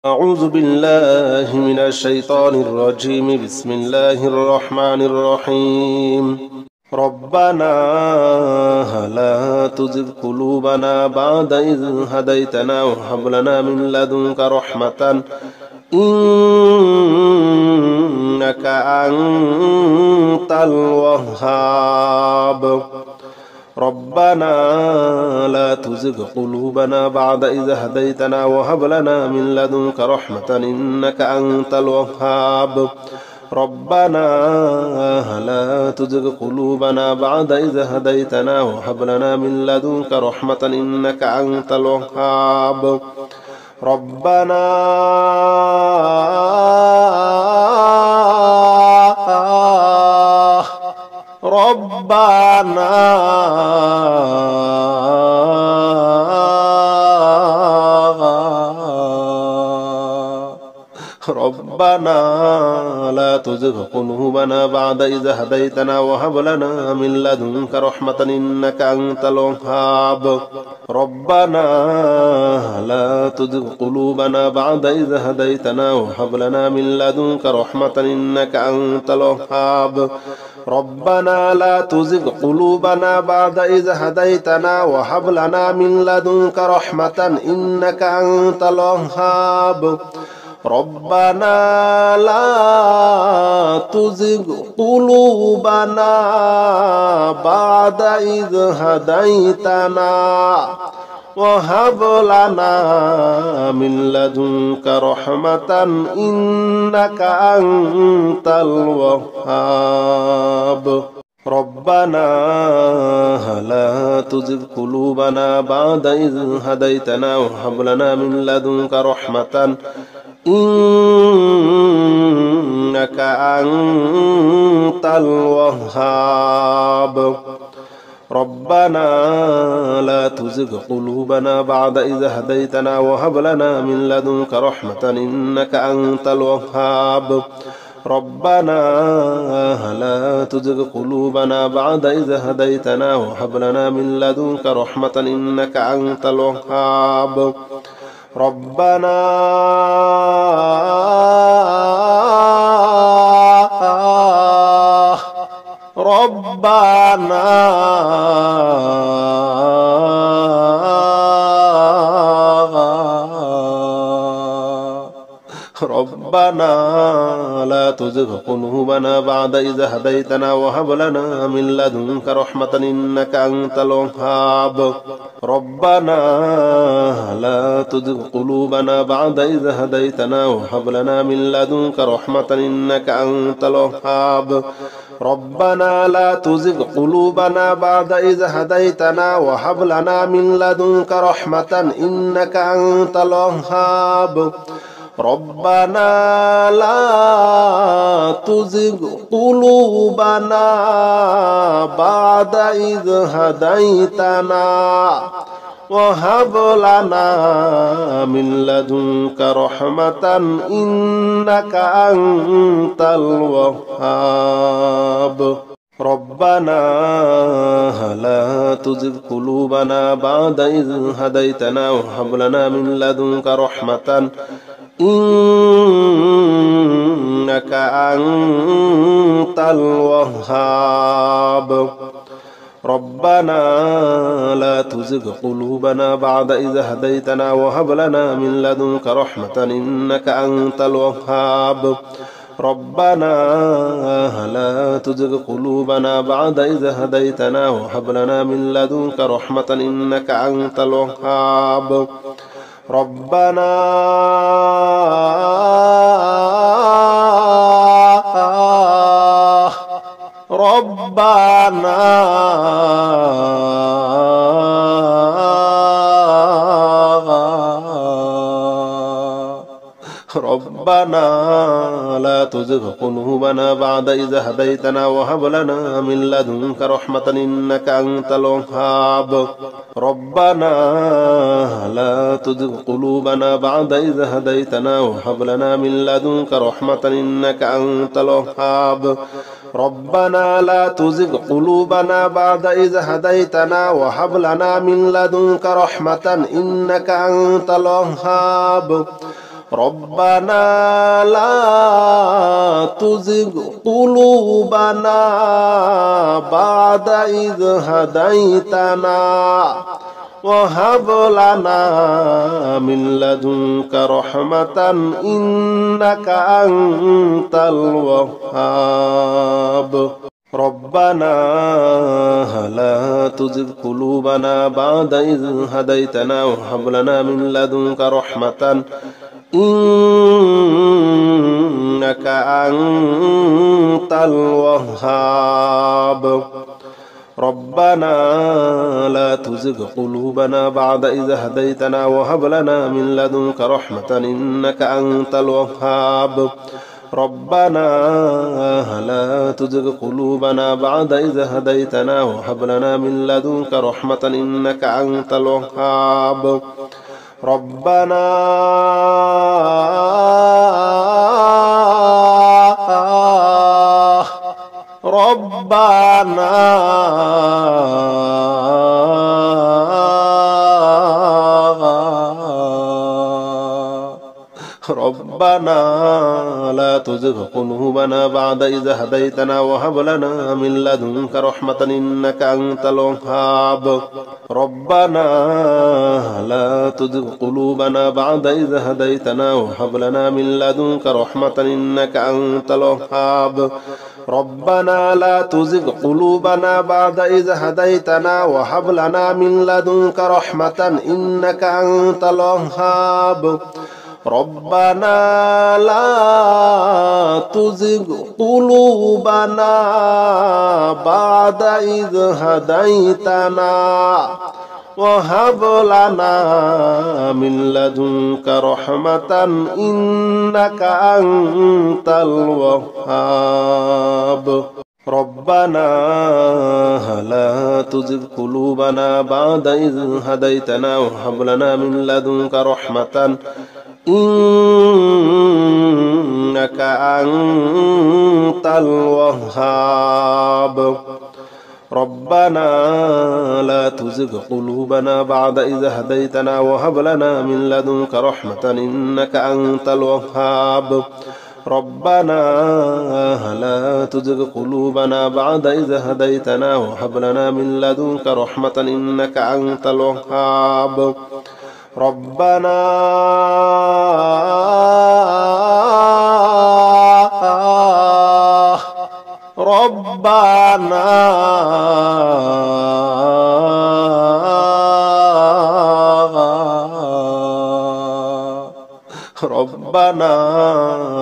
أعوذ بالله من الشيطان الرجيم. بسم الله الرحمن الرحيم. ربنا لا تزغ قلوبنا بعد إذ هديتنا وهب لنا من لدنك رحمة إنك أنت الوهاب. ربنا لا تزغ قلوبنا بعد إذ هديتنا وهب لنا من لدنك رحمة إنك أنت الوهاب. ربنا لا تزغ قلوبنا بعد إذ هديتنا وهب لنا من لدنك رحمة إنك أنت الوهاب. ربنا لا تزغ قلوبنا بعد إذ هديتنا وهب لنا من لدنك رحمة إنك أنت الوهاب. ربنا لا تزغ قلوبنا بعد إذ هديتنا وهب لنا من لدنك رحمة إنك أنت الوهاب. ربنا لا تزغ قلوبنا بعد إذ هديتنا وهب لنا من لدنك رحمة إنك أنت الوهاب. ربنا لا تزغ قلوبنا بعد إذ هديتنا وهب لنا من لدنك رحمة إنك أنت الوهاب. ربنا لا تزغ قلوبنا بعد إذ هديتنا وهب لنا من لدنك رحمة إنك أنت الوهاب. ربنا لا تزغ قلوبنا بعد إذ هديتنا وهب لنا من لدنك رحمة إنك أنت الوهاب. ربنا لا تزغ قلوبنا بعد إذ هديتنا وهب لنا من لدنك رحمة إنك أنت الوهاب. ربنا لا تزغ قلوبنا بعد إذ هديتنا وهب لنا من لدنك رحمة إنك أنت الوهاب. ربنا لا تزغ قلوبنا بعد إذ هديتنا وهب لنا من لدنك رحمة إنك أنت الوهاب. ربنا لا تزغ قلوبنا بعد إذ هديتنا وهب لنا من لدنك رحمة إنك أنت الوهاب. ربنا لا تزغ قلوبنا بعد إذ هديتنا وهب لنا من لدنك رحمة إنك أنت الوهاب. ربنا لا تزغ قلوبنا بعد إذ هديتنا وهب لنا من لدنك رحمة إنك أنت الوهاب. ربنا لا تزغ قلوبنا بعد إذ هديتنا وهب لنا من لدنك رحمة إنك أنت الوهاب. ربنا لا تزغ قلوبنا بعد إذ هديتنا وهب لنا من لدنك رحمة إنك أنت الوهاب. ربنا لا تزغ قلوبنا بعد إذ هديتنا وهب لنا من لدنك رحمة إنك أنت الوهاب. ربنا لا تزغ قلوبنا بعد إذ هديتنا وهب لنا من لدنك رحمة إنك أنت الوهاب. ربنا لا تزغ قلوبنا بعد إذ هديتنا وهب لنا من لدنك رحمة إنك أنت الوهاب. ربنا لا تزغ قلوبنا بعد إذ هديتنا وهب لنا من لدنك رحمة إنك أنت الوهاب ربنا لا تزغ قلوبنا بعد إذ هديتنا وهب لنا من لدنك رحمة إنك أنت الوهاب ربنا لا تزغ قلوبنا بعد إذ هديتنا وهب لنا من لدنك رحمة إنك أنت الوهاب ربنا لا تزغ قلوبنا بعد إذ هديتنا وهب لنا من لدنك رحمة إنك أنت الوهاب ربنا لا تزغ قلوبنا بعد إذ هديتنا وهب لنا من لدنك رحمة إنك أنت الوهاب ربنا لا تزغ قلوبنا بعد إذ هديتنا وهب لنا من لدنك رحمة إنك أنت الوهاب ربنا لا تزغ قلوبنا بعد إذ هديتنا وهب لنا من لدنك رحمة إنك أنت الوهاب ربنا لا تزغ قلوبنا بعد إذ هديتنا وهب لنا من لدنك رحمة إنك أنت الوهاب ربنا لا تزغ قلوبنا بعد إذ هديتنا وهب لنا من لدنك رحمة إنك أنت الوهاب ربنا لا تزغ قلوبنا بعد إذ هديتنا وهب لنا من لدنك رحمة إنك أنت الوهاب ربنا لا تزغ قلوبنا بعد إذ هديتنا وهب لنا من لدنك رحمة إنك أنت الوهاب ربنا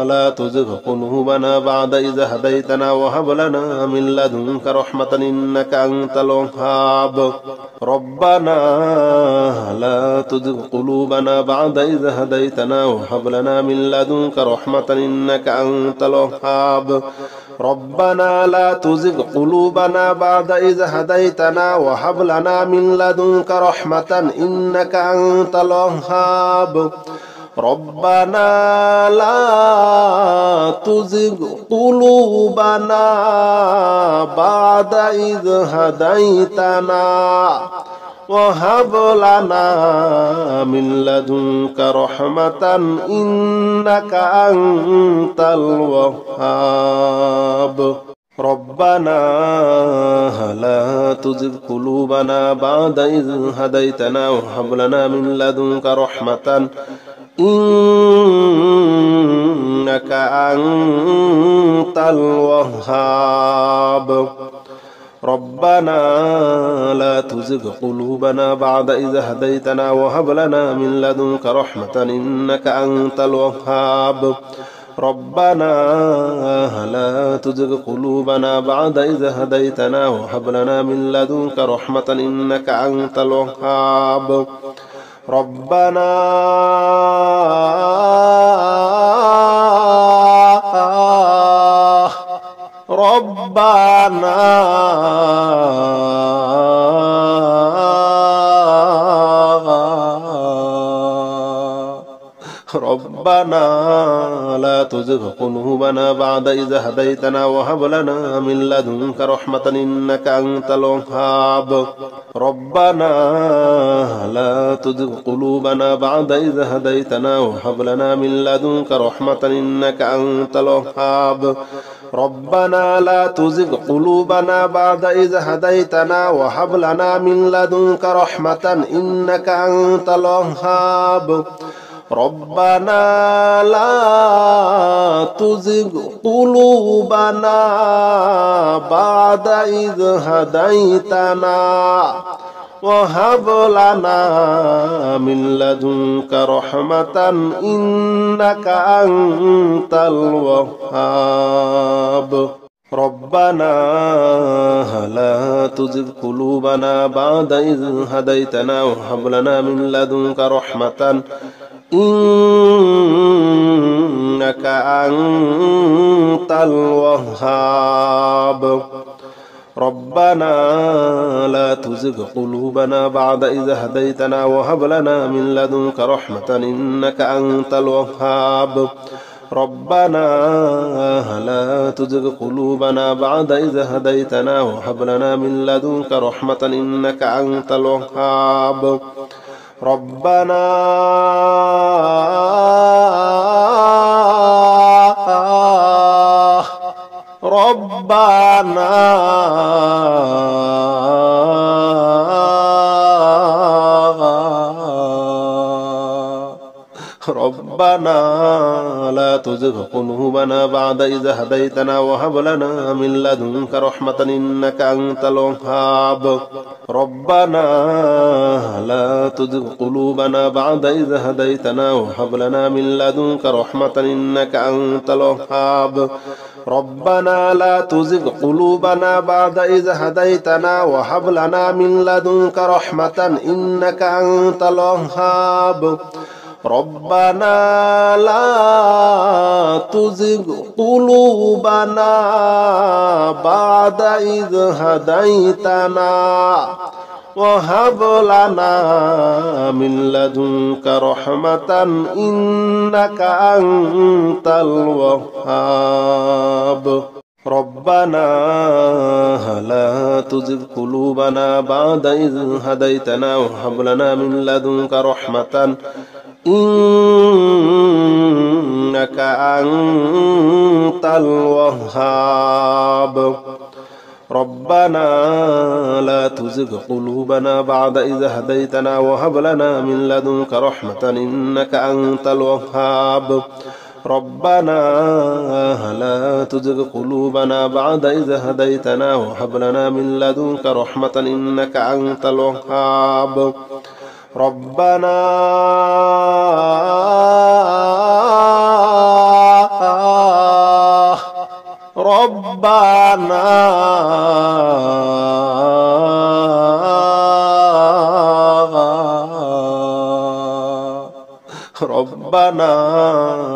لا تزغ قلوبنا بعد إذ هديتنا وهب لنا من لدنك رحمة إنك أنت الوهاب ربنا لا تزغ قلوبنا بعد إذ هديتنا وهب لنا من لدنك رحمة إنك أنت الوهاب ربنا لا تزغ قلوبنا بعد إذ هديتنا وهب لنا من لدنك رحمة إنك أنت الوهاب ربنا لا تزغ قلوبنا بعد إذ هديتنا وهب لنا من لدنك رحمة إنك أنت الوهاب ربنا لا تزغ قلوبنا بعد إذ هديتنا وهب لنا من لدنك رحمة إنك أنت الوهاب ربنا لا تزغ قلوبنا بعد إذ هديتنا وهب لنا من لدنك رحمة إنك أنت الوهاب ربنا لا تزغ قلوبنا بعد إذ هديتنا وهب لنا من لدنك رحمة إنك أنت الوهاب ربنا ربنا ربنا لا تزغ قلوبنا بعد إذ هديتنا وهب لنا من لدنك رحمة إنك أنت الوهاب ربنا لا تزغ قلوبنا بعد إذ هديتنا وهب لنا من لدنك رحمة إنك أنت الوهاب ربنا لا تزغ قلوبنا بعد إذ هديتنا وهب لنا من لدنك رحمة إنك أنت الوهاب ربنا لا تزغ قلوبنا بعد إذ هديتنا وهب لنا من لدنك رحمة إنك أنت الوهاب ربنا لا تزغ قلوبنا بعد إذ هديتنا وهب لنا من لدنك رحمة إنك أنت الوهاب ربنا لا تزغ قلوبنا بعد إذ هديتنا وهب لنا من لدنك رحمة إنك أنت الوهاب ربنا لا تزغ قلوبنا بعد إذ هديتنا وهب لنا من لدنك رحمة إنك أنت الوهاب ربنا ربنا لا تزغ قلوبنا بعد إذ هديتنا وهب لنا من لدنك رحمة إنك أنت الوهاب ربنا لا تزغ قلوبنا بعد إذ هديتنا وهب لنا من لدنك رحمة إنك أنت الوهاب ربنا لا تزغ قلوبنا بعد إذ هديتنا وهب لنا من لدنك رحمة إنك أنت الوهاب ربنا لا تزغ قلوبنا بعد إذ هديتنا وهب لنا من لدنك رحمة إنك أنت الوهاب ربنا لا تزغ قلوبنا بعد إذ هديتنا وهب لنا من لدنك رحمة إنك أنت الوهاب ربنا لا تزغ قلوبنا بعد إذ هديتنا وهب لنا من لدنك رحمة إنك أنت الوهاب ربنا لا تزغ قلوبنا بعد إذ هديتنا وهب لنا من لدنك رحمة إنك أنت الوهاب ربنا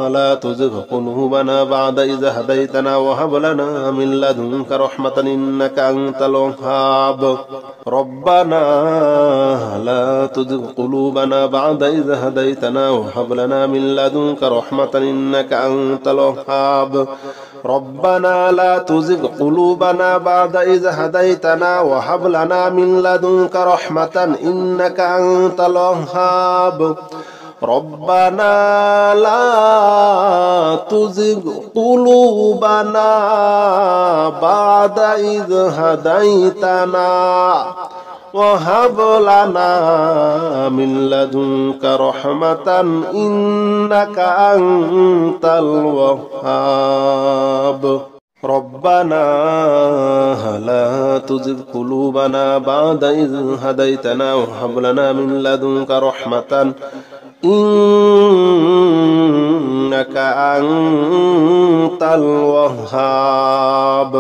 لا تزغ قلوبنا بعد إذ هديتنا وهب لنا من لدنك رحمة إنك أنت الوهاب ربنا لا تزغ قلوبنا بعد إذ هديتنا وهب لنا من لدنك رحمة إنك أنت الوهاب ربنا لا تزغ قلوبنا بعد إذ هديتنا وهب لنا من لدنك رحمة إنك أنت الوهاب ربنا لا تزغ قلوبنا بعد إذ هديتنا وهب لنا من لدنك رحمة إنك أنت الوهاب ربنا لا تزغ قلوبنا بعد إذ هديتنا وهب لنا من لدنك رحمة إنك أنت الوهاب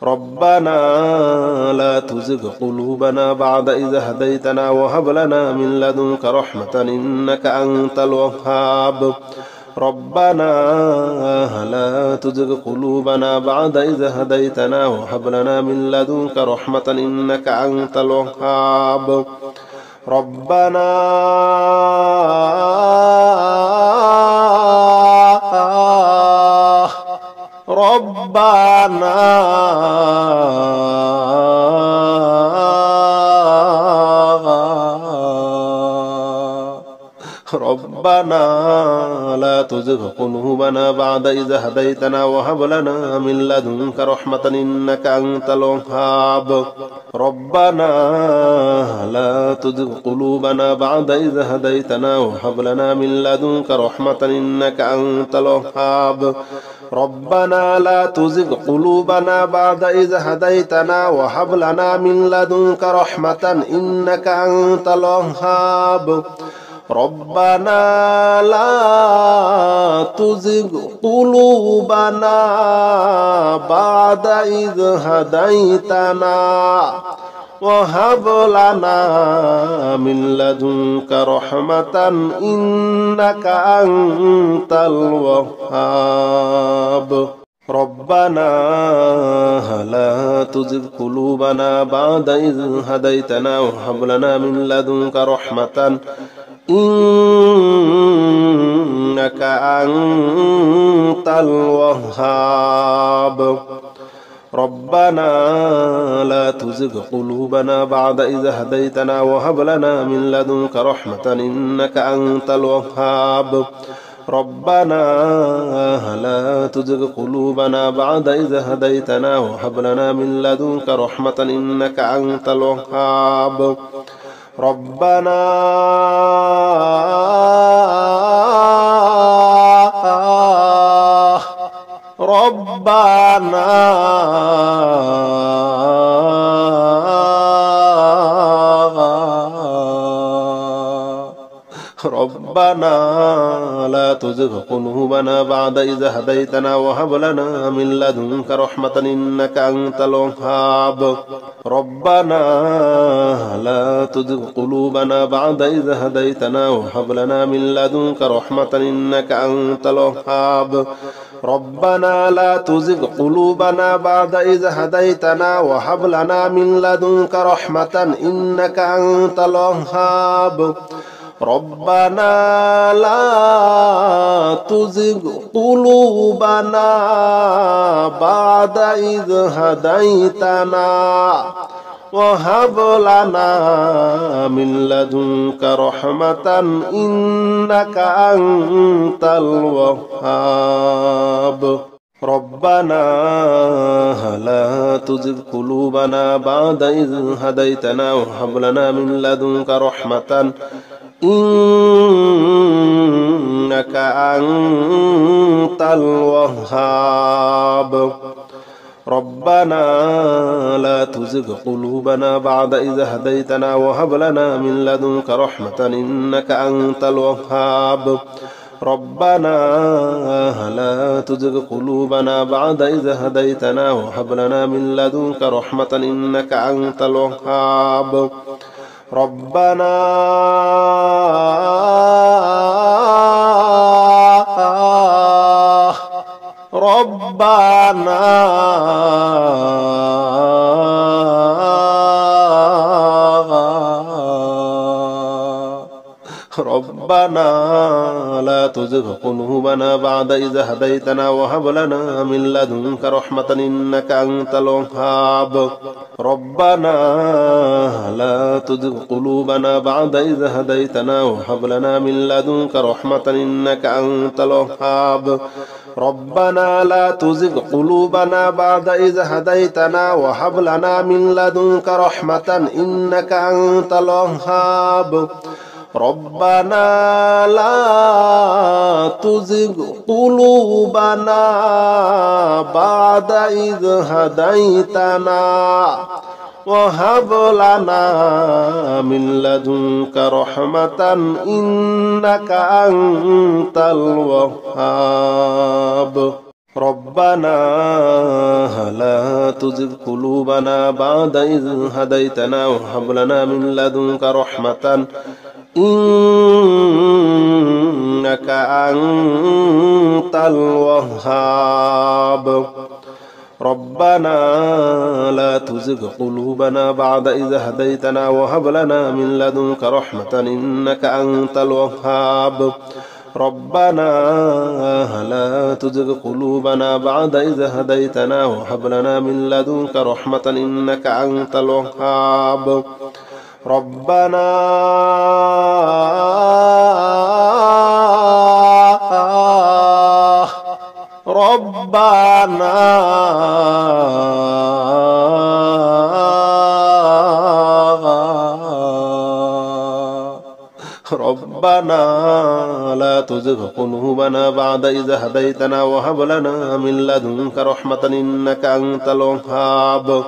ربنا لا تزغ قلوبنا بعد إذ هديتنا وهب لنا من لدنك رحمة إنك أنت الوهاب ربنا لا تزغ قلوبنا بعد إذ هديتنا وهب لنا من لدنك رحمة إنك أنت الوهاب ربنا تزغ قلوبنا بعد إذ هديتنا وهب لنا من لدنك رحمة إنك أنت الوهاب ربنا لا تزغ قلوبنا بعد إذ هديتنا وهب لنا من لدنك رحمة إنك أنت الوهاب ربنا لا تزغ قلوبنا بعد إذ هديتنا وهب لنا من لدنك رحمة إنك أنت الوهاب ربنا لا تزغ قلوبنا بعد إذ هديتنا وهب لنا من لدنك رحمة إنك أنت الوهاب ربنا لا تزغ قلوبنا بعد إذ هديتنا وهب لنا من لدنك رحمة إنك أنت الوهاب ربنا لا تزغ قلوبنا بعد إذ هديتنا وهب لنا من لدنك رحمة إنك أنت الوهاب ربنا لا تزغ قلوبنا بعد إذ هديتنا وهب لنا من لدنك رحمة إنك أنت الوهاب ربنا لا تزغ قلوبنا بعد إذ هديتنا وهب لنا من لدنك رحمة إنك أنت الوهاب ربنا لا تزغ قلوبنا بعد إذ هديتنا وهب لنا من لدنك رحمة إنك أنت الوهاب ربنا لا تزغ قلوبنا بعد إذ هديتنا وهب لنا من لدنك رحمة إنك أنت الوهاب ربنا لا تزغ قلوبنا بعد إذ هديتنا وهب لنا من لدنك رحمة إنك أنت الوهاب ربنا لا تزغ قلوبنا بعد إذ هديتنا وهب لنا من لدنك رحمة إنك أنت الوهاب ربنا لا تزغ قلوبنا بعد إذ هديتنا وهب لنا من لدنك رحمة إنك أنت الوهاب ربنا لا تزغ قلوبنا بعد إذ هديتنا وهب لنا من لدنك رحمة إنك أنت الوهاب ربنا لا تزغ قلوبنا بعد إذ هديتنا وهب لنا من لدنك رحمة إنك أنت الوهاب ربنا لا تزغ قلوبنا بعد إذ هديتنا وهب لنا من لدنك رحمة إنك أنت الوهاب ربنا لا تزغ قلوبنا بعد إذ هديتنا وهب لنا من لدنك رحمة إنك أنت الوهاب ربنا لا تزغ قلوبنا بعد إذ هديتنا وهب لنا من لدنك رحمة إنك أنت الوهاب ربنا لا تزغ قلوبنا بعد إذ هديتنا وهب لنا من لدنك رحمة إنك أنت الوهاب ربنا لا تزغ قلوبنا بعد إذ هديتنا وهب لنا من لدنك رحمة إنك أنت الوهاب ربنا لا تزغ قلوبنا بعد إذ هديتنا وهب لنا من لدنك رحمة إنك أنت الوهاب ربنا ربنا لا تزغ قلوبنا بعد إذ هديتنا وهب لنا من لدنك رحمة إنك أنت الوهاب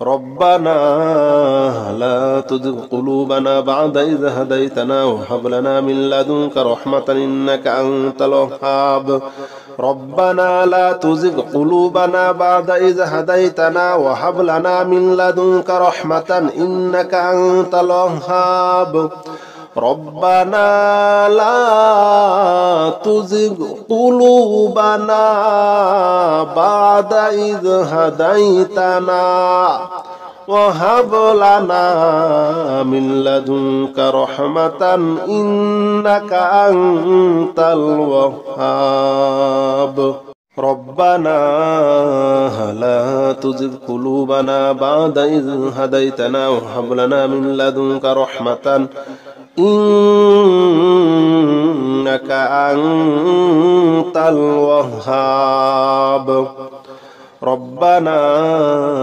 ربنا لا تزغ قلوبنا بعد إذ هديتنا وهب لنا من لدنك رحمة إنك أنت الوهاب ربنا لا تزغ قلوبنا بعد إذ هديتنا وهب لنا من لدنك رحمة إنك أنت الوهاب ربنا لا تزغ قلوبنا بعد إذ هديتنا وهب لنا من لدنك رحمة إنك أنت الوهاب ربنا لا تزغ قلوبنا بعد إذ هديتنا وهب لنا من لدنك رحمة إنك أنت الوهاب ربنا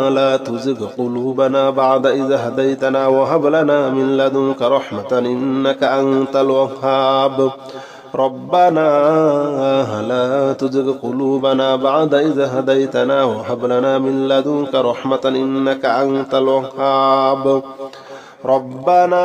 لا تزغ قلوبنا بعد إذ هديتنا وهب لنا من لدنك رحمة إنك أنت الوهاب ربنا لا تزغ قلوبنا بعد إذ هديتنا وهب لنا من لدنك رحمة إنك أنت الوهاب ربنا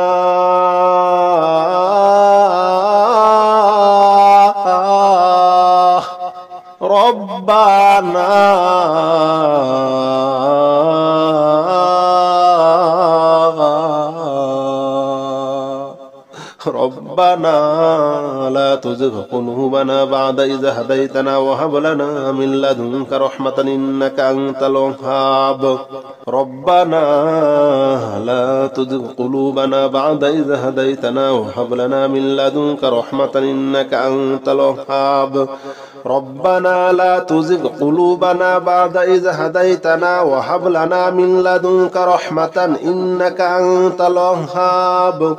لا تزغ قلوبنا بعد إذ هديتنا وهب لنا من لدنك رحمة إنك أنت الوهاب ربنا لا تزغ قلوبنا بعد إذ هديتنا وهب لنا من لدنك رحمة إنك أنت الوهاب ربنا لا تزغ قلوبنا بعد إذ هديتنا وهب لنا من لدنك رحمة إنك أنت الوهاب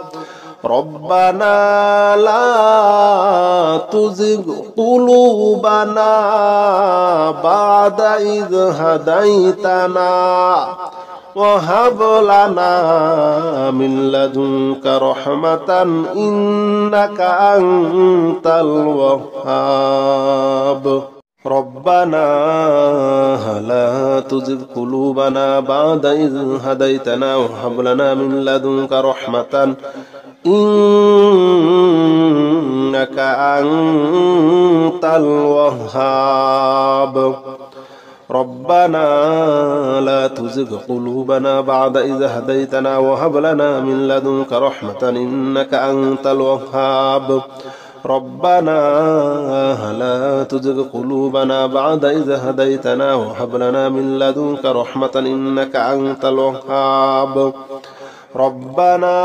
ربنا لا تزغ قلوبنا بعد إذ هديتنا وهب لنا من لدنك رحمة إنك أنت الوهاب ربنا لا تزغ قلوبنا بعد إذ هديتنا وهب لنا من لدنك رحمة إنك أنت الوهاب ربنا لا تزغ قلوبنا بعد إذ هديتنا وهب لنا من لدنك رحمة إنك أنت الوهاب ربنا لا تزغ قلوبنا بعد إذ هديتنا وهب لنا من لدنك رحمة إنك أنت الوهاب ربنا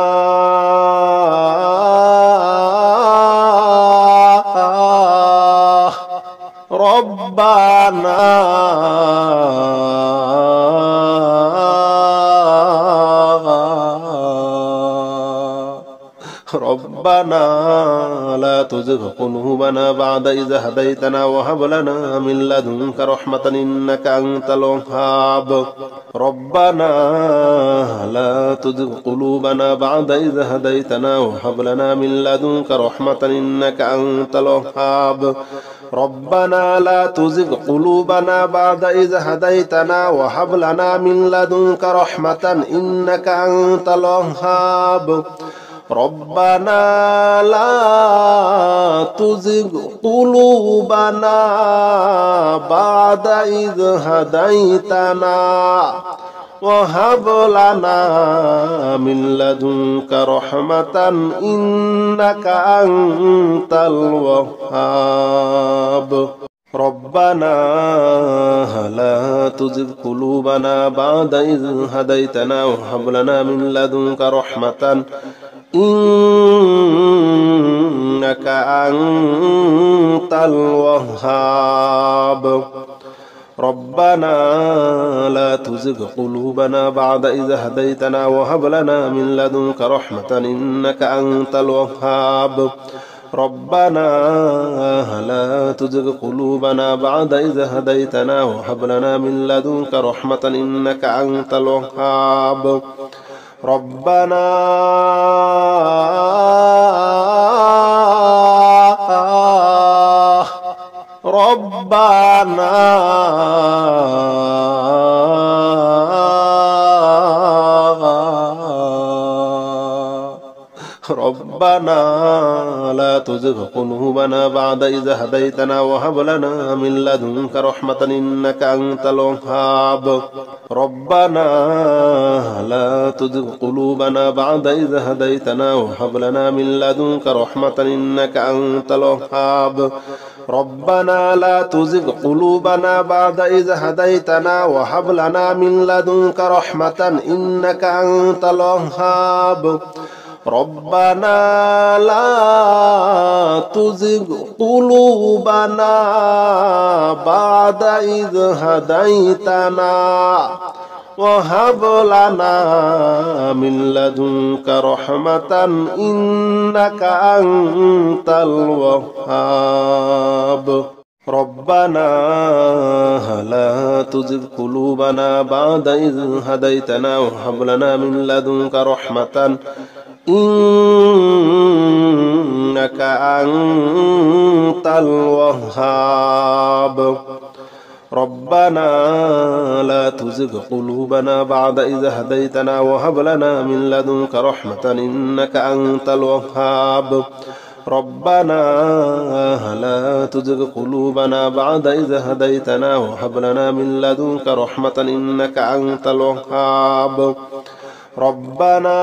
لا تزغ قلوبنا بعد إذ هديتنا وهب لنا من لدنك رحمة إنك أنت الوهاب ربنا لا تزغ قلوبنا بعد إذ هديتنا وهب لنا من لدنك رحمة إنك أنت الوهاب ربنا لا تزغ قلوبنا بعد إذ هديتنا وهب لنا من لدنك رحمة إنك أنت الوهاب ربنا لا تزغ قلوبنا بعد إذ هديتنا وهب لنا من لدنك رحمة إنك أنت الوهاب ربنا لا تزغ قلوبنا بعد إذ هديتنا وهب لنا من لدنك رحمة إنك أنت الوهاب ربنا لا تزغ قلوبنا بعد إذ هديتنا وهب لنا من لدنك رحمة إنك أنت الوهاب ربنا لا تزغ قلوبنا بعد إذ هديتنا وهب لنا من لدنك رحمة إنك أنت الوهاب ربنا لا تزغ قلوبنا بعد إذ هديتنا وهب لنا من لدنك رحمة إنك أنت الوهاب ربنا لا تزغ قلوبنا بعد إذ هديتنا وهب لنا من لدنك رحمة إنك أنت الوهاب ربنا لا تزغ قلوبنا بعد إذ هديتنا وهب لنا من لدنك رحمة إنك أنت الوهاب ربنا لا تزغ قلوبنا بعد إذ هديتنا وهب لنا من لدنك رحمة إنك أنت الوهاب ربنا لا تزغ قلوبنا بعد إذ هديتنا وهب لنا من لدنك رحمة إنك أنت الوهاب ربنا لا تزغ قلوبنا بعد إذ هديتنا وهب لنا من لدنك رحمة إنك أنت الوهاب ربنا لا تزغ قلوبنا بعد إذ هديتنا وهب لنا من لدنك رحمة إنك أنت الوهاب ربنا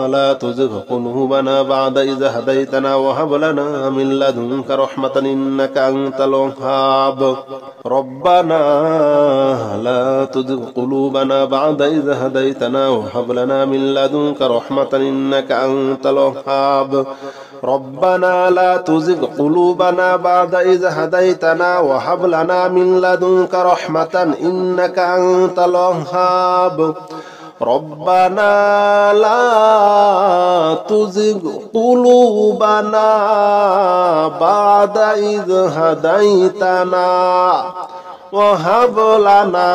لا تزغ قلوبنا بعد إذ هديتنا وهب لنا من لدنك رحمة إنك أنت الوهاب ربنا لا تزغ قلوبنا بعد إذ هديتنا وهب لنا من لدنك رحمة إنك أنت الوهاب ربنا لا تزغ قلوبنا بعد إذ هديتنا وهب لنا من لدنك رحمة إنك أنت الوهاب ربنا لا تزغ قلوبنا بعد إذ هديتنا وهب لنا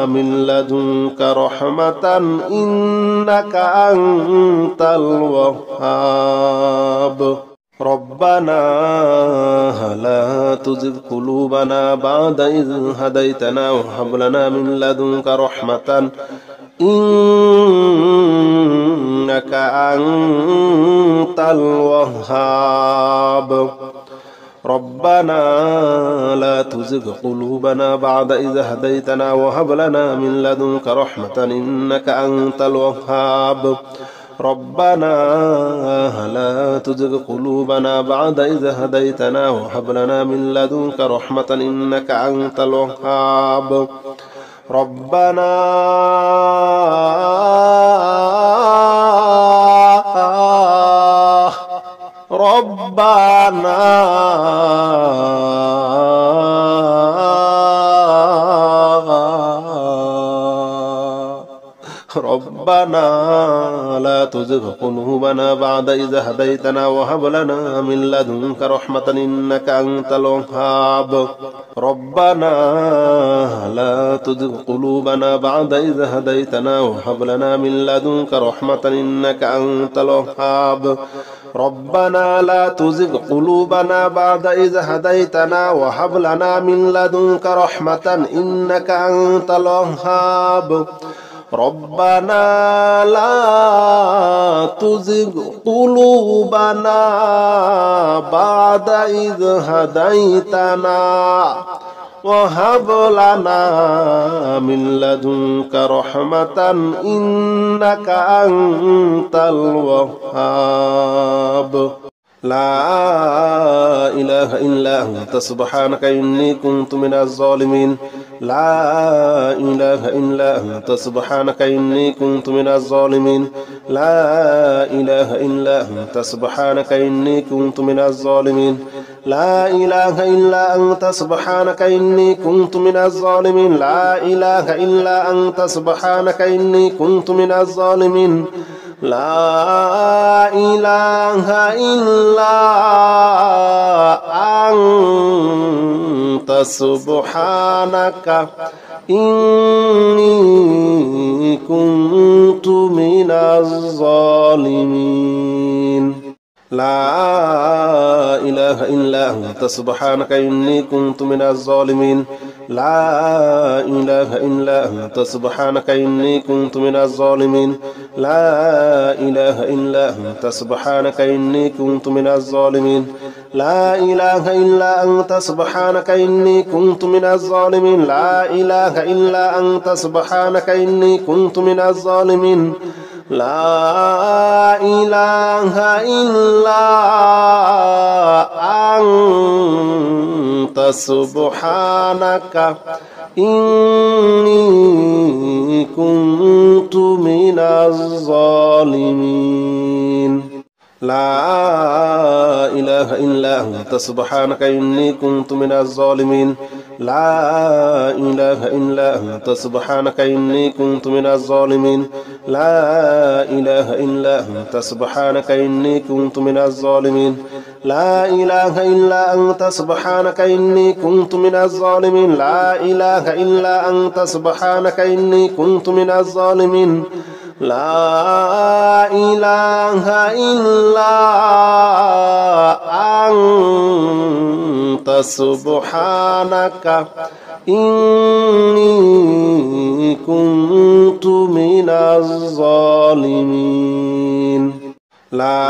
من لدنك رحمة إنك أنت الوهاب ربنا لا تزغ قلوبنا بعد إذ هديتنا وهب لنا من لدنك رحمة إنك أنت الوهاب ربنا لا تزغ قلوبنا بعد إذ هديتنا وهب لنا من لدنك رحمة إنك أنت الوهاب ربنا لا تزغ قلوبنا بعد إذ هديتنا وهب لنا من لدنك رحمة إنك أنت الوهاب ربنا لا تزغ قلوبنا بعد إذ هديتنا وهب لنا من لدنك رحمة إنك أنت الوهاب ربنا لا تزغ قلوبنا بعد إذ هديتنا وهب لنا من لدنك رحمة إنك أنت الوهاب ربنا لا تزغ قلوبنا بعد إذ هديتنا وهب لنا من لدنك رحمة إنك أنت الوهاب ربنا لا تزغ قلوبنا بعد إذ هديتنا وهب لنا من لدنك رحمة إنك أنت الوهاب لا إله إلا أنت سبحانك إني كنت من الظالمين لا إله إلا أنت سبحانك إني كنت من الظالمين لا إله إلا أنت سبحانك إني كنت من الظالمين لا إله إلا أنت سبحانك إني كنت من الظالمين لا إله إلا أنت سبحانك إني كنت من الظالمين لا إله إلا أنت سبحانك إني كنت من الظالمين لا إله إلا أنت سبحانك إني كنت من الظالمين لا إله إلا أنت سبحانك إني كنت من الظالمين لا إله إلا أنت سبحانك إني كنت من الظالمين لا إله إلا أنت سبحانك إني كنت من الظالمين لا إله إلا أنت سبحانك إني كنت من الظالمين لا إله إلا أنت سبحانك إني كنت من الظالمين لا إله إلا أنت سبحانك إني كنت من الظالمين لا إله إلا أنت سبحانك إني كنت من الظالمين لا إله إلا أنت سبحانك إني كنت من الظالمين لا إله إلا أنت سبحانك إني كنت من الظالمين لا إله إلا أنت سبحانك إني كنت من الظالمين لا إله إلا أنت سبحانك إني كنت من الظالمين لا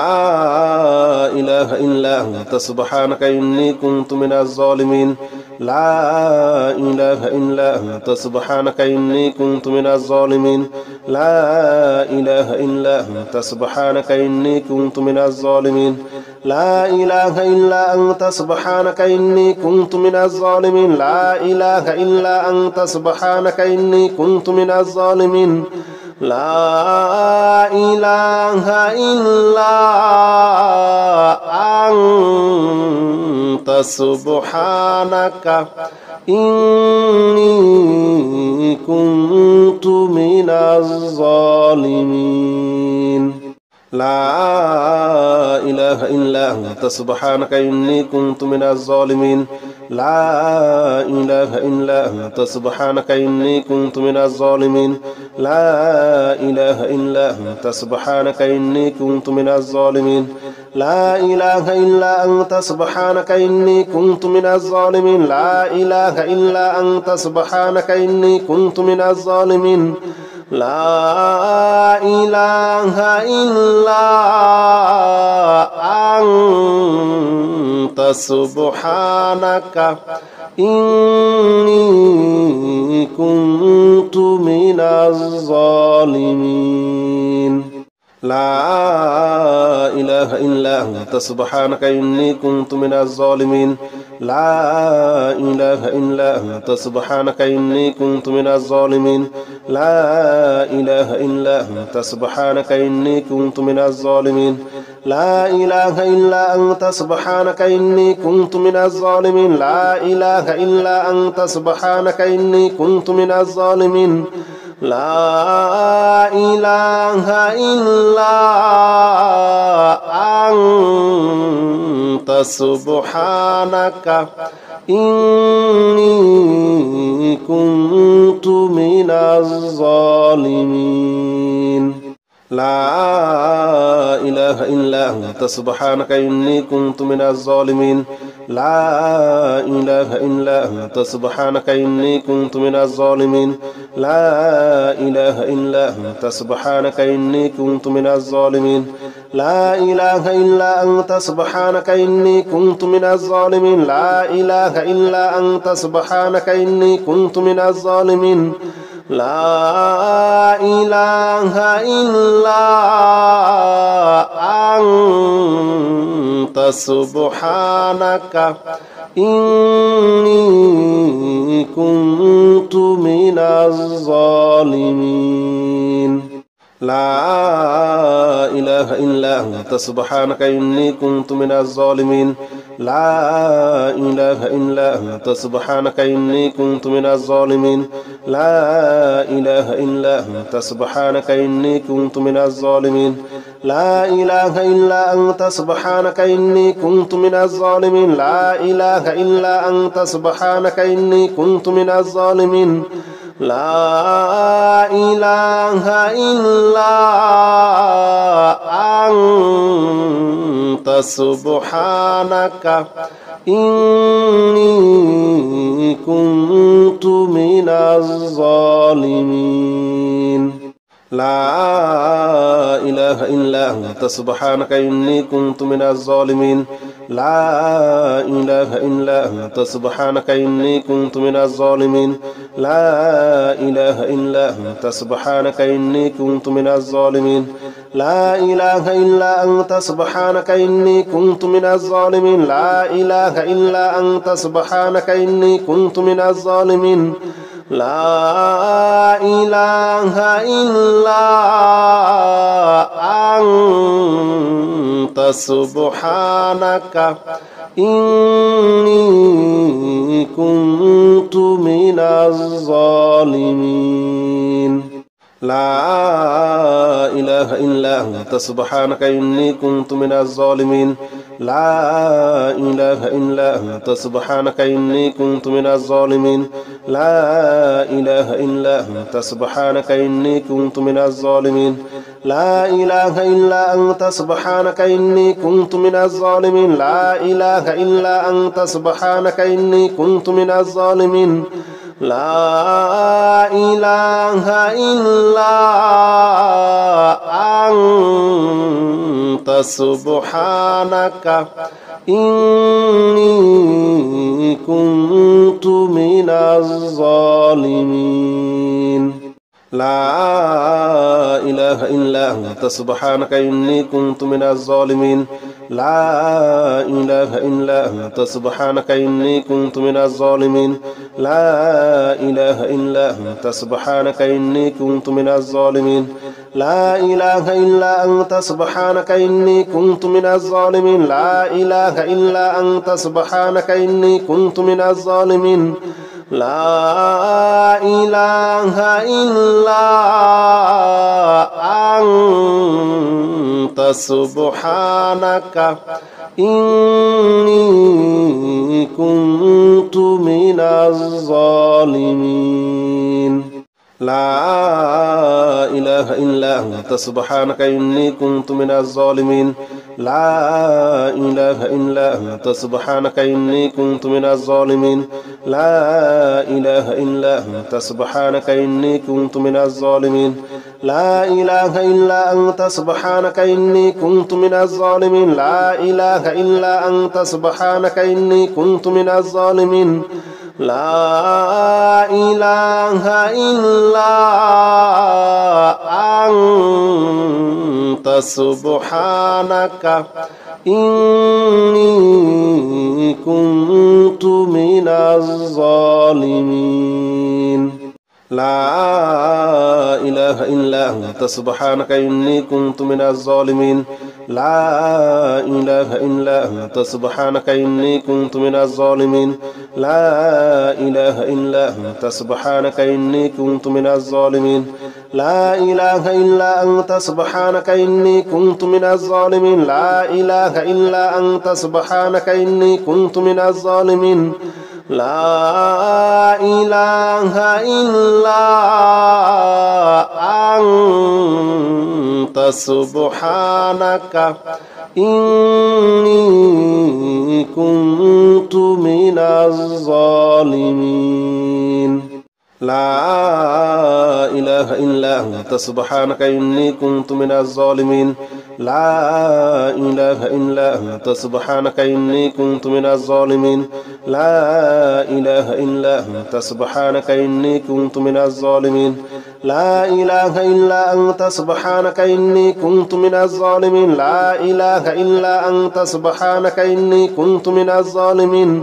إله إلا أنت سبحانك إني كنت من الظالمين لا إله إلا أنت سبحانك إني كنت من الظالمين لا إله إلا أنت سبحانك إني كنت من الظالمين لا إله إلا أنت سبحانك إني كنت من الظالمين لا إله إلا أنت سبحانك إني كنت من الظالمين لا إله إلا أنت سبحانك إني كنت من الظالمين لا إله إلا أنت سبحانك إني كنت من الظالمين لا إله إلا أنت سبحانك إني كنت من الظالمين لا إله إلا أنت سبحانك إني كنت من الظالمين لا إله إلا أنت سبحانك إني كنت من الظالمين لا إله إلا أنت سبحانك إني كنت من الظالمين لا إله إلا أنت سبحانك إني كنت من الظالمين لا إله إلا أنت سبحانك إني كنت من الظالمين لا إله إلا أنت سبحانك إني كنت من الظالمين لا إله إلا أنت سبحانك إني كنت من الظالمين لا إله إلا أنت سبحانك إني كنت من الظالمين لا إله إلا أنت سبحانك إني كنت من الظالمين لا إله إلا أنت سبحانك إني كنت من الظالمين لا إله إلا أنت سبحانك إني كنت من الظالمين لا إله إلا أنت سبحانك إني كنت من الظالمين لا إله إلا أنت سبحانك إني كنت من الظالمين لا إله إلا أنت سبحانك إني كنت من الظالمين لا إله إلا أنت سبحانك إني كنت من الظالمين لا إله إلا أنت سبحانك إني كنت من الظالمين لا إله إلا أنت سبحانك إني كنت من الظالمين لا إله إلا أنت سبحانك إني كنت من الظالمين لا إله إلا أنت سبحانك إني كنت من الظالمين لا إله إلا أنت سبحانك إني كنت من الظالمين لا إله إلا أنت سبحانك إني كنت من الظالمين لا إله إلا أنت سبحانك إني كنت من الظالمين لا إله إلا أنت سبحانك إني كنت من الظالمين لا إله إلا أنت سبحانك إني كنت من الظالمين لا إله إلا أنت سبحانك إني كنت من الظالمين لا إله إلا أنت سبحانك إني كنت من الظالمين لا إله إلا أنت سبحانك إني كنت من الظالمين لا إله إلا أنت سبحانك إني كنت من الظالمين لا إله إلا أنت سبحانك إني كنت من الظالمين لا إله إلا أنت سبحانك إني كنت من الظالمين لا إله إلا أنت سبحانك إني كنت من الظالمين لا إله إلا أنت سبحانك إني كنت من الظالمين لا إله إلا أنت سبحانك إني كنت من الظالمين لا إله إلا أنت سبحانك إني كنت من الظالمين لا إله إلا أنت سبحانك إني كنت من الظالمين لا إله إلا أنت سبحانك إني كنت من الظالمين لا إله إلا أنت سبحانك إني كنت من الظالمين لا إله إلا أنت سبحانك إني كنت من الظالمين لا إله إلا أنت سبحانك إني كنت من الظالمين لا إله إلا أنت سبحانك إني كنت من الظالمين لا إله إلا أنت سبحانك إني كنت من الظالمين لا إله إلا أنت سبحانك إني كنت من الظالمين لا إله إلا أنت سبحانك إني كنت من الظالمين لا إله إلا أنت سبحانك إني كنت من الظالمين لا إله إلا أنت سبحانك إني كنت من الظالمين لا إله إلا أنت سبحانك إني كنت من الظالمين لا إله إلا أنت سبحانك إني كنت من الظالمين لا إله إلا أنت سبحانك إني كنت من الظالمين لا إله إلا أنت سبحانك إني كنت من الظالمين لا إله إلا أنت سبحانك إني كنت من الظالمين لا إله إلا أنت سبحانك إني كنت من الظالمين لا إله إلا أنت سبحانك إني كنت من الظالمين لا إله إلا أنت سبحانك إني كنت من الظالمين لا إله إلا أنت سبحانك إني كنت من الظالمين لا إله إلا أنت سبحانك إني كنت من الظالمين لا إله إلا أنت سبحانك إني كنت من الظالمين لا إله إلا أنت سبحانك إني كنت من الظالمين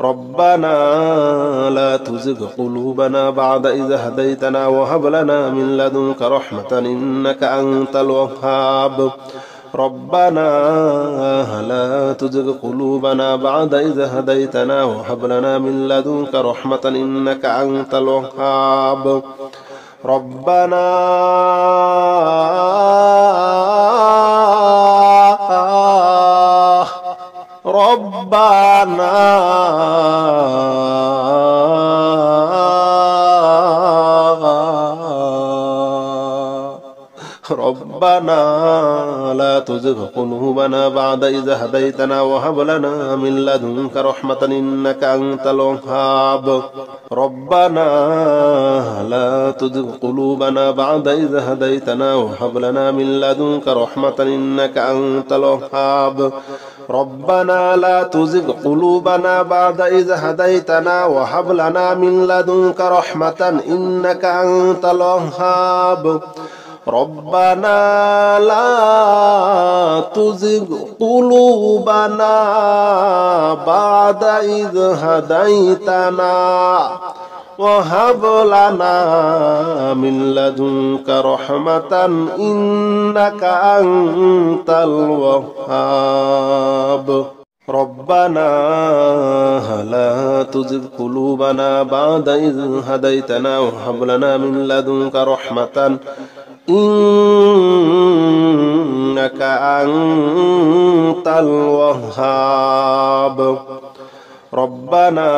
ربنا لا تزغ قلوبنا بعد إذ هديتنا وهب لنا من لدنك رحمة إنك أنت الوهاب ربنا لا تزغ قلوبنا بعد إذ هديتنا وهب لنا من لدنك رحمة إنك أنت الوهاب ربنا لا تزغ قلوبنا بعد إذ هديتنا وهب لنا من لدنك رحمة إنك أنت الوهاب ربنا لا تزغ قلوبنا بعد إذ هديتنا وهب لنا من لدنك رحمة إنك أنت الوهاب ربنا لا تزغ قلوبنا بعد إذ هديتنا وهب لنا من لدنك رحمة إنك أنت الوهاب ربنا لا تزغ قلوبنا بعد إذ هديتنا وهب لنا من لدنك رحمة إنك أنت الوهاب ربنا لا تزغ قلوبنا بعد إذ هديتنا وهب لنا من لدنك رحمة إنك أنت الوهاب ربنا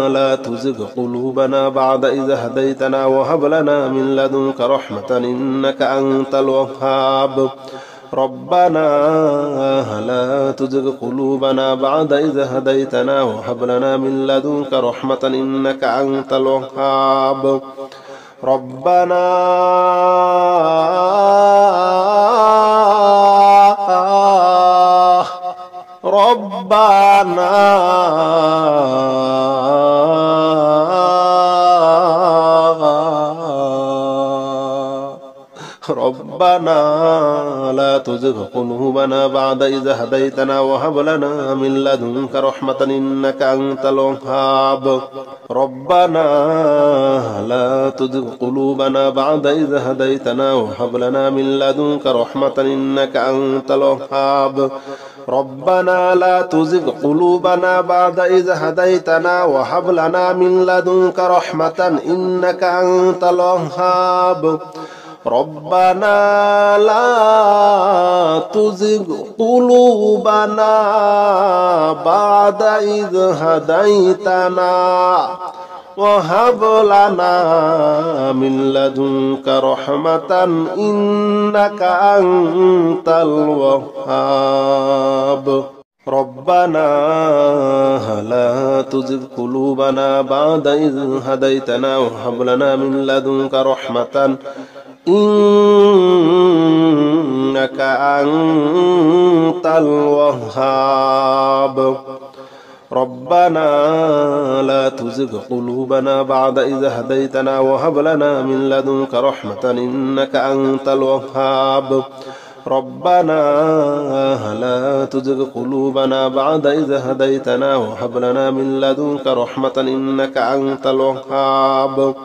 لا تزغ قلوبنا بعد إذ هديتنا وهب لنا من لدنك رحمة إنك أنت الوهاب ربنا لا تزغ قلوبنا بعد إذ هديتنا وهب لنا من لدنك رحمة إنك أنت الوهاب ربنا لا تزغ قلوبنا بعد إذ هديتنا وهب لنا من لدنك رحمة إنك أنت الوهاب ربنا لا تزغ قلوبنا بعد إذ هديتنا وهب لنا من لدنك رحمة إنك أنت الوهاب ربنا لا تزغ قلوبنا بعد إذ هديتنا وهب لنا من لدنك رحمة إنك أنت الوهاب ربنا لا تزغ قلوبنا بعد إذ هديتنا وهب لنا من لدنك رحمة إنك أنت الوهاب ربنا لا تزغ قلوبنا بعد إذ هديتنا وهب لنا من لدنك رحمة إنك أنت الوهاب ربنا لا تزغ قلوبنا بعد إذ هديتنا وهب لنا من لدنك رحمة إنك أنت الوهاب ربنا لا تزغ قلوبنا بعد إذ هديتنا وهب لنا من لدنك رحمة إنك أنت الوهاب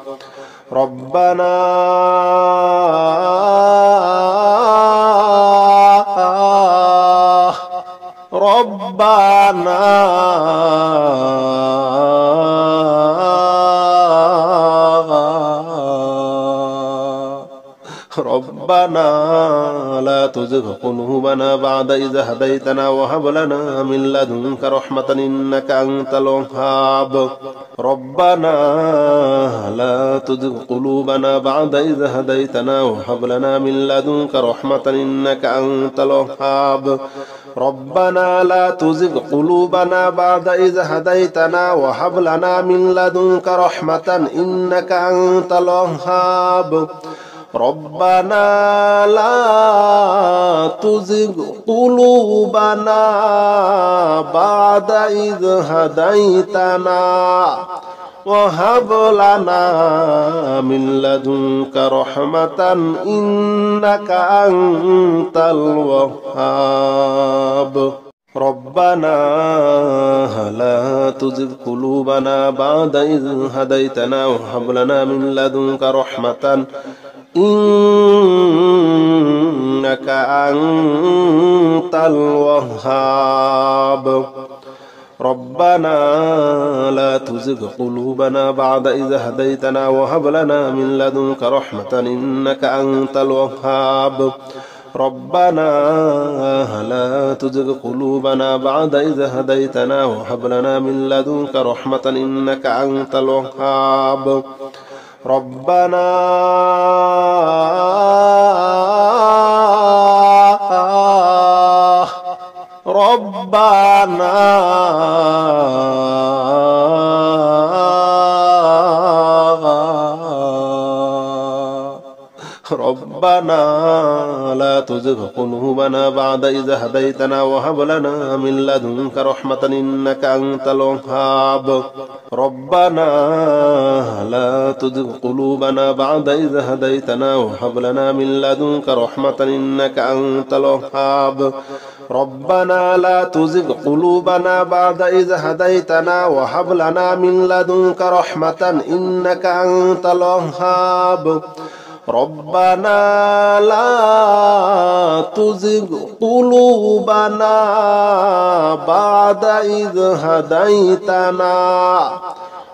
ربنا لا تزغ قلوبنا بعد إذ هديتنا وهب لنا من لدنك رحمة إنك أنت الوهاب ربنا لا تزغ قلوبنا بعد إذ هديتنا وهب لنا من لدنك رحمة إنك أنت الوهاب ربنا لا تزغ قلوبنا بعد إذ هديتنا وهب لنا من لدنك رحمة إنك أنت الوهاب ربنا لا تزغ قلوبنا بعد إذ هديتنا وهب لنا من لدنك رحمة إنك أنت الوهاب ربنا لا تزغ قلوبنا بعد إذ هديتنا وهب لنا من لدنك رحمة إنك أنت الوهاب ربنا لا تزغ قلوبنا بعد إذ هديتنا وهب لنا من لدنك رحمة إنك أنت الوهاب ربنا لا تزغ قلوبنا بعد إذ هديتنا وهب لنا من لدنك رحمة إنك أنت الوهاب ربنا لا تزغ قلوبنا بعد إذ هديتنا وهب لنا من لدنك رحمة إنك أنت الوهاب ربنا لا تزغ قلوبنا بعد إذ هديتنا وهب لنا من لدنك رحمة إنك أنت الوهاب ربنا لا تزغ قلوبنا بعد إذ هديتنا وهب لنا من لدنك رحمة إنك أنت الوهاب ربنا لا تزغ قلوبنا بعد إذ هديتنا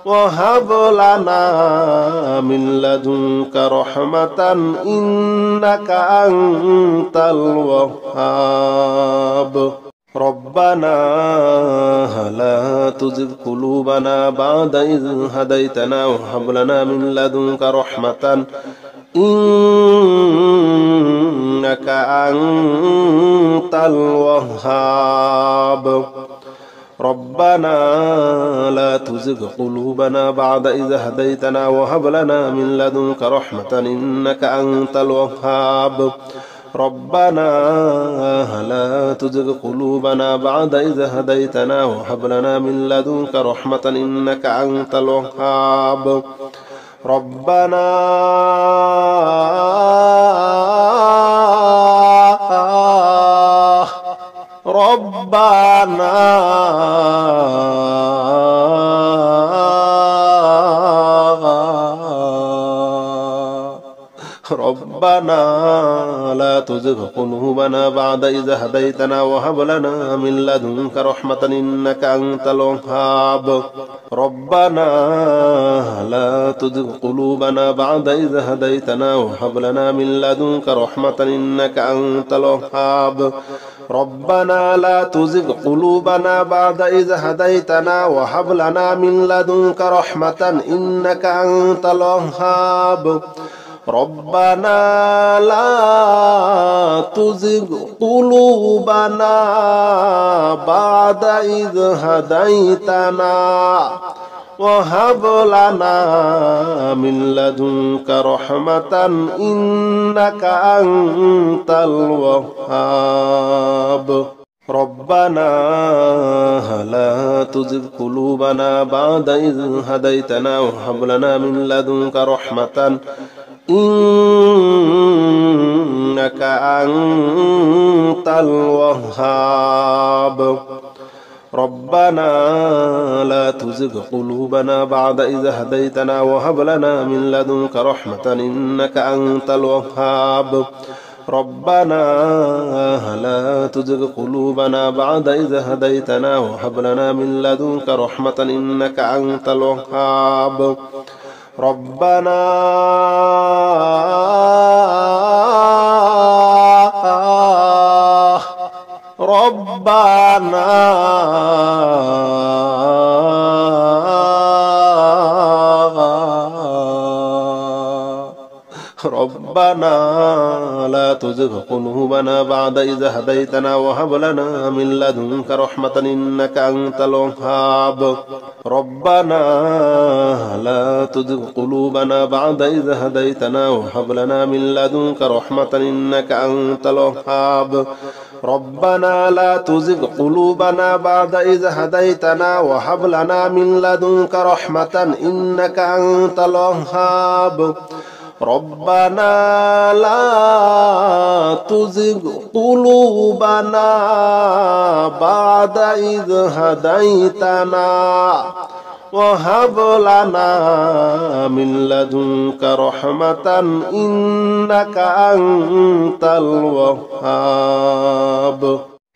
وهب لنا من لدنك رحمة إنك أنت الوهاب ربنا لا تزغ قلوبنا بعد إذ هديتنا وهب لنا من لدنك رحمة إنك أنت الوهاب ربنا لا تزغ قلوبنا بعد إذ هديتنا وهب لنا من لدنك رحمة إنك أنت الوهاب ربنا لا تزغ قلوبنا بعد إذ هديتنا وهب لنا من لدنك رحمة إنك أنت الوهاب ربنا لا تزغ قلوبنا بعد إذ هديتنا وهب لنا من لدنك رحمة إنك أنت الوهاب ربنا لا تزغ قلوبنا بعد إذ هديتنا وهب لنا من لدنك رحمة إنك أنت الوهاب ربنا لا تزغ قلوبنا بعد إذ هديتنا وهب لنا من لدنك رحمة إنك أنت الوهاب ربنا لا تزغ قلوبنا بعد إذ هديتنا وهب لنا من لدنك رحمة إنك أنت الوهاب ربنا لا تزغ قلوبنا بعد إذ هديتنا وهب لنا من لدنك رحمة إنك أنت الوهاب ربنا لا تزغ قلوبنا بعد إذ هديتنا وهب لنا من لدنك رحمة إنك أنت الوهاب ربنا لا تزغ قلوبنا بعد إذ هديتنا وهب لنا من لدنك رحمة إنك أنت الوهاب ربنا لا تزغ قلوبنا بعد إذ هديتنا وهب لنا من لدنك رحمة إنك أنت الوهاب ربنا لا تزغ قلوبنا بعد إذ هديتنا وهب لنا من لدنك رحمة إنك أنت الوهاب ربنا لا تزغ قلوبنا بعد إذ هديتنا وهب لنا من لدنك رحمة إنك أنت الوهاب ربنا لا تزغ قلوبنا بعد إذ هديتنا وهب لنا من لدنك رحمة إنك أنت الوهاب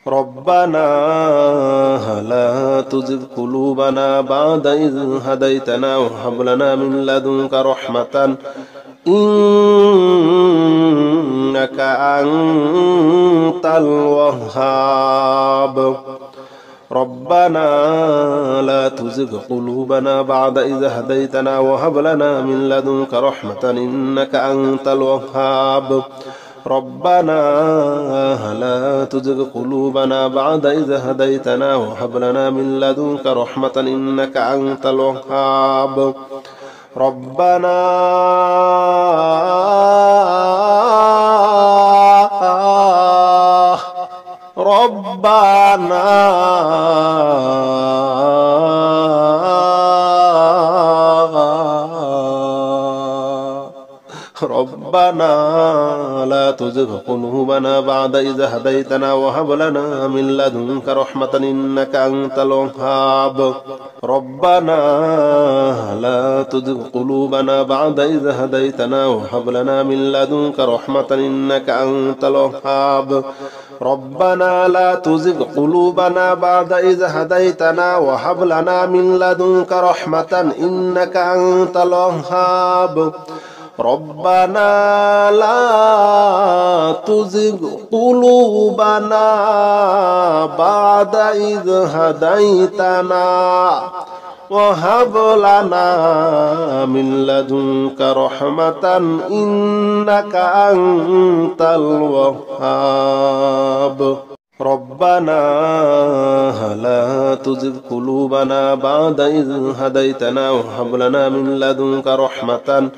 ربنا لا تزغ قلوبنا بعد إذ هديتنا وهب لنا من لدنك رحمة إنك أنت الوهاب ربنا لا تزغ قلوبنا بعد إذ هديتنا وهب لنا من لدنك رحمة إنك أنت الوهاب ربنا لا تزغ قلوبنا بعد إذ هديتنا وهب لنا من لدنك رحمة إنك أنت الوهاب ربنا لا تزغ قلوبنا بعد إذ هديتنا وهب لنا من لدنك رحمة إنك أنت الوهاب ربنا لا تزغ قلوبنا بعد إذ هديتنا وهب لنا من لدنك رحمة إنك أنت الوهاب ربنا لا تزغ قلوبنا بعد إذ هديتنا وهب لنا من لدنك رحمة إنك أنت الوهاب ربنا لا تزغ قلوبنا بعد إذ هديتنا وهب لنا من لدنك رحمة إنك أنت الوهاب ربنا لا تزغ قلوبنا بعد إذ هديتنا وهب لنا من لدنك رحمة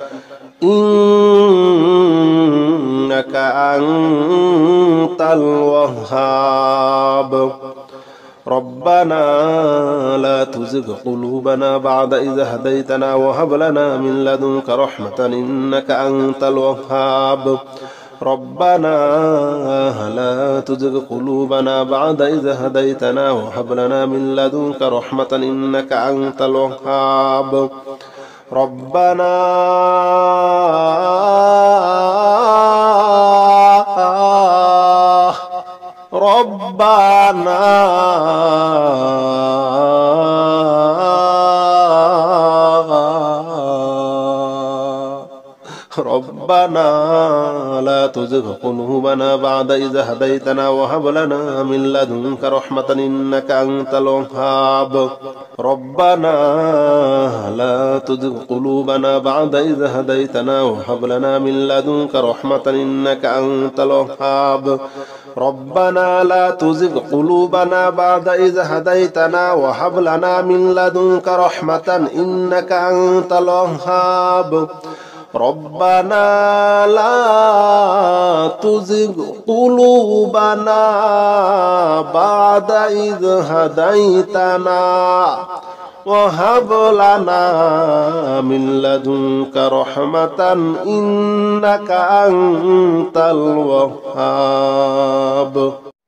إنك أنت الوهاب ربنا لا تزغ قلوبنا بعد إذ هديتنا وهب لنا من لدنك رحمة إنك أنت الوهاب ربنا لا تزغ قلوبنا بعد إذ هديتنا وهب لنا من لدنك رحمة إنك أنت الوهاب ربنا لا تزغ قلوبنا بعد إذ هديتنا وهب لنا من لدنك رحمة إنك أنت الوهاب ربنا لا تزغ قلوبنا بعد إذ هديتنا وهب لنا من لدنك رحمة إنك أنت الوهاب ربنا لا تزغ قلوبنا بعد إذ هديتنا وهب لنا من لدنك رحمة إنك أنت الوهاب ربنا لا تزغ قلوبنا بعد إذ هديتنا وهب لنا من لدنك رحمة إنك أنت الوهاب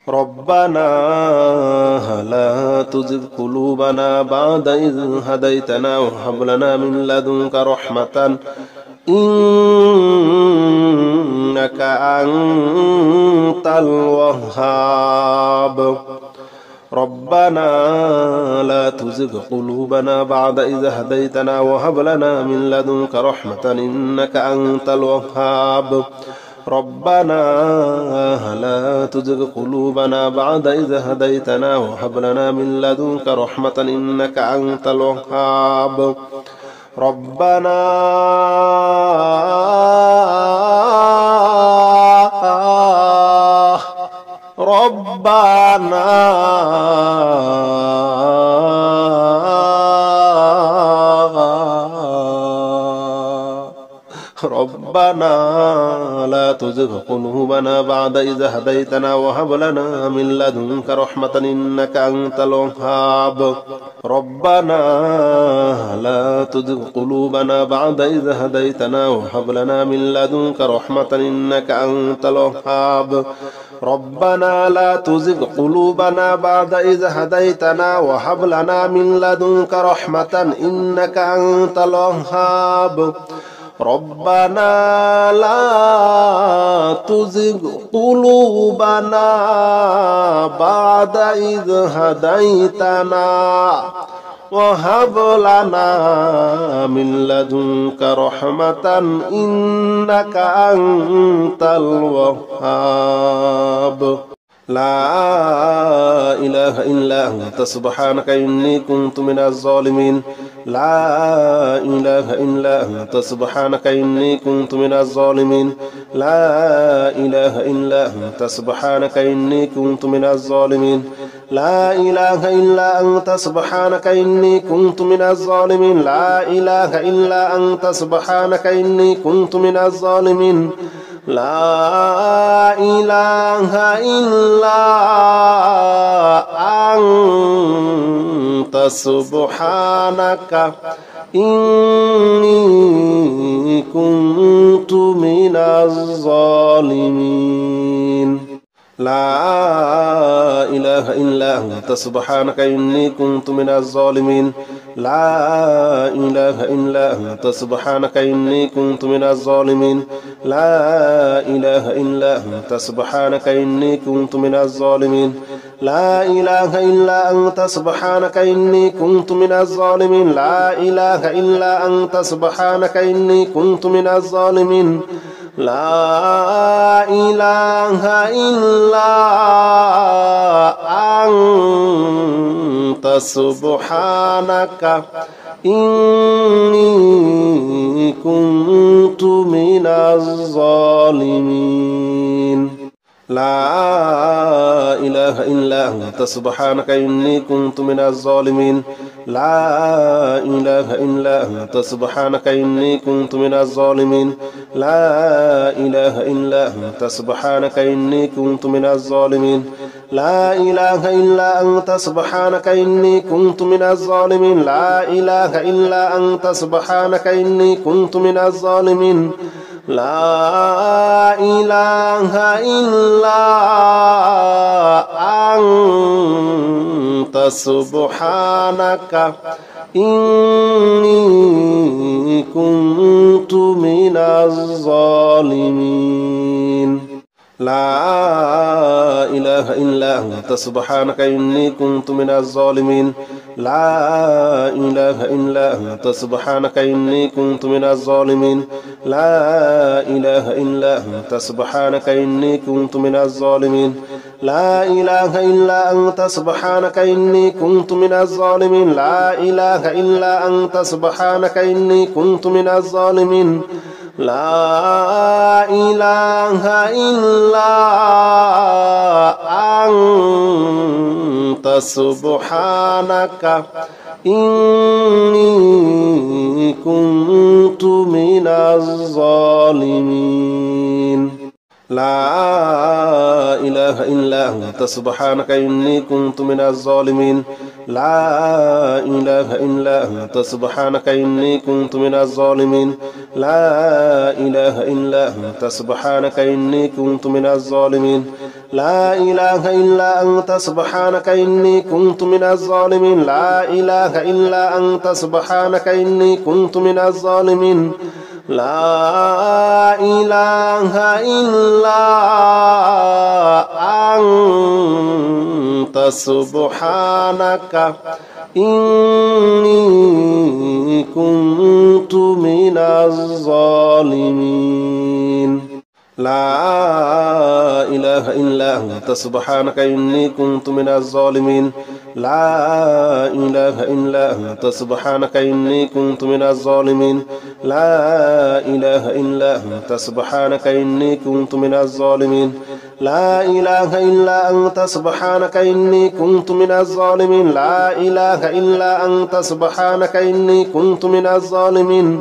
ربنا لا تزغ قلوبنا بعد إذ هديتنا وهب لنا من لدنك رحمة إنك أنت الوهاب ربنا لا تزغ قلوبنا بعد إذ هديتنا وهب لنا من لدنك رحمة إنك أنت الوهاب ربنا لا تزغ قلوبنا بعد إذ هديتنا وهب لنا من لدنك رحمة إنك أنت الوهاب ربنا ربنا لا تزغ قلوبنا بعد إذ هديتنا وهب لنا من لدنك رحمة إنك أنت الوهاب ربنا لا تزغ قلوبنا بعد إذ هديتنا وهب لنا من لدنك رحمة إنك أنت الوهاب ربنا لا تزغ قلوبنا بعد إذ هديتنا وهب لنا من لدنك رحمة إنك أنت الوهاب ربنا لا تزغ قلوبنا بعد إذ هديتنا وهب لنا من لدنك رحمة إنك أنت الوهاب لا إله إلا أنت سبحانك إني كنت من الظالمين لا إله إلا أنت سبحانك إني كنت من الظالمين لا إله إلا أنت سبحانك إني كنت من الظالمين لا إله إلا أنت سبحانك إني كنت من الظالمين لا إله إلا أنت سبحانك إني كنت من الظالمين لا إله إلا أنت سبحانك إني كنت من الظالمين لا إله إلا أنت سبحانك إني كنت من الظالمين لا إله إلا أنت سبحانك إني كنت من الظالمين لا إله إلا أنت سبحانك إني كنت من الظالمين لا إله إلا أنت سبحانك إني كنت من الظالمين لا إله إلا أنت سبحانك إني كنت من الظالمين لا إله إلا أنت سبحانك إني كنت من الظالمين لا إله إلا أنت سبحانك إني كنت من الظالمين لا إله إلا أنت سبحانك إني كنت من الظالمين لا إله إلا أنت سبحانك إني كنت من الظالمين لا إله إلا أنت سبحانك إني كنت من الظالمين لا إله إلا أنت سبحانك إني كنت من الظالمين لا إله إلا أنت سبحانك إني كنت من الظالمين لا إله إلا أنت سبحانك إني كنت من الظالمين لا إله إلا أنت سبحانك إني كنت من الظالمين لا إله إلا أنت سبحانك إني كنت من الظالمين لا إله إلا أنت سبحانك إني كنت من الظالمين لا إله إلا أنت سبحانك إني كنت من الظالمين لا إله إلا أنت سبحانك إني كنت من الظالمين لا إله إلا أنت سبحانك إني كنت من الظالمين لا إله إلا أنت سبحانك إني كنت من الظالمين لا إله إلا أنت سبحانك إني كنت من الظالمين لا إله إلا أنت سبحانك إني كنت من الظالمين لا إله إلا أنت سبحانك إني كنت من الظالمين لا إله إلا أنت سبحانك إني كنت من الظالمين لا إله إلا أنت سبحانك إني كنت من الظالمين لا إله إلا أنت سبحانك إني كنت من الظالمين لا إله إلا أنت سبحانك إني كنت من الظالمين لا إله إلا أنت سبحانك إني كنت من الظالمين لا إله إلا أنت سبحانك إني كنت من الظالمين